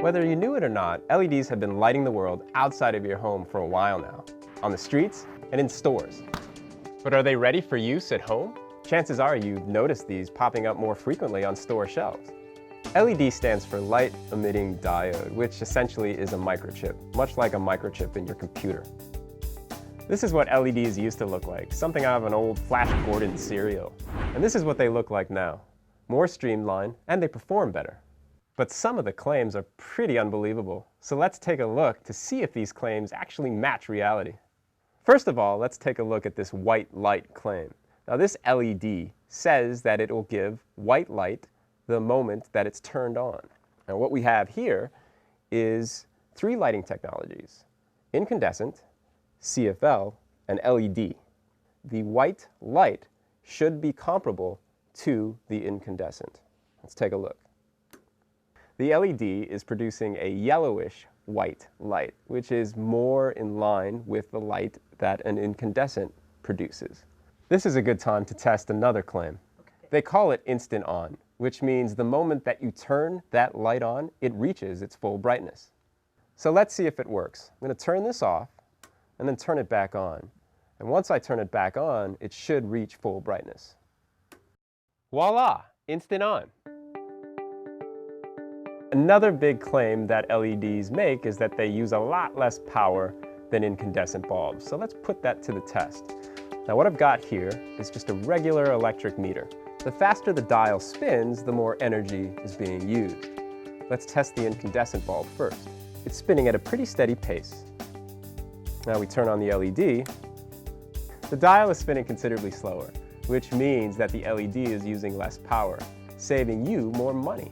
Whether you knew it or not, LEDs have been lighting the world outside of your home for a while now, on the streets and in stores. But are they ready for use at home? Chances are you've noticed these popping up more frequently on store shelves. LED stands for Light Emitting Diode, which essentially is a microchip, much like a microchip in your computer. This is what LEDs used to look like, something out of an old Flash Gordon cereal. And this is what they look like now. More streamlined, and they perform better. But some of the claims are pretty unbelievable, so let's take a look to see if these claims actually match reality. First of all, let's take a look at this white light claim. Now this LED says that it will give white light the moment that it's turned on. Now what we have here is three lighting technologies: incandescent, CFL, and LED. The white light should be comparable to the incandescent. Let's take a look. The LED is producing a yellowish white light, which is more in line with the light that an incandescent produces. This is a good time to test another claim. They call it instant on, which means the moment that you turn that light on, it reaches its full brightness. So let's see if it works. I'm going to turn this off and then turn it back on. And once I turn it back on, it should reach full brightness. Voila! Instant on. Another big claim that LEDs make is that they use a lot less power than incandescent bulbs. So let's put that to the test. Now what I've got here is just a regular electric meter. The faster the dial spins, the more energy is being used. Let's test the incandescent bulb first. It's spinning at a pretty steady pace. Now we turn on the LED. The dial is spinning considerably slower, which means that the LED is using less power, saving you more money.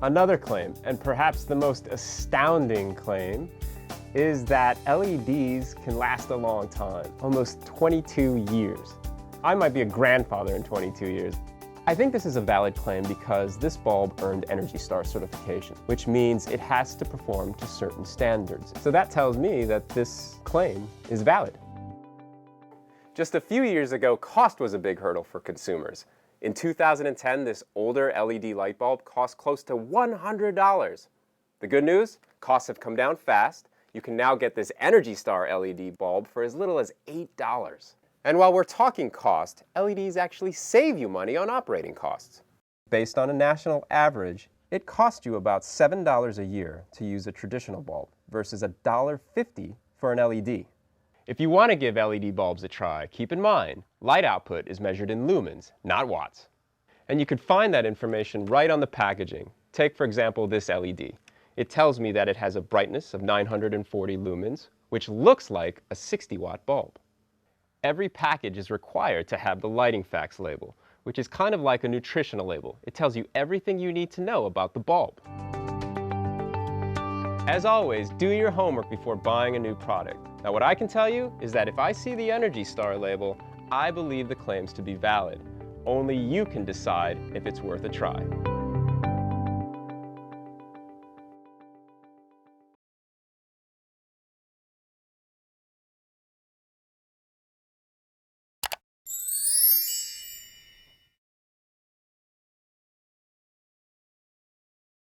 Another claim, and perhaps the most astounding claim, is that LEDs can last a long time, almost 22 years. I might be a grandfather in 22 years. I think this is a valid claim because this bulb earned ENERGY STAR certification, which means it has to perform to certain standards. So that tells me that this claim is valid. Just a few years ago, cost was a big hurdle for consumers. In 2010, this older LED light bulb cost close to $100. The good news? Costs have come down fast. You can now get this ENERGY STAR LED bulb for as little as $8. And while we're talking cost, LEDs actually save you money on operating costs. Based on a national average, it costs you about $7 a year to use a traditional bulb versus $1.50 for an LED. If you want to give LED bulbs a try, keep in mind, light output is measured in lumens, not watts. And you could find that information right on the packaging. Take, for example, this LED. It tells me that it has a brightness of 940 lumens, which looks like a 60-watt bulb. Every package is required to have the lighting facts label, which is kind of like a nutritional label. It tells you everything you need to know about the bulb. As always, do your homework before buying a new product. Now what I can tell you is that if I see the ENERGY STAR label, I believe the claims to be valid. Only you can decide if it's worth a try.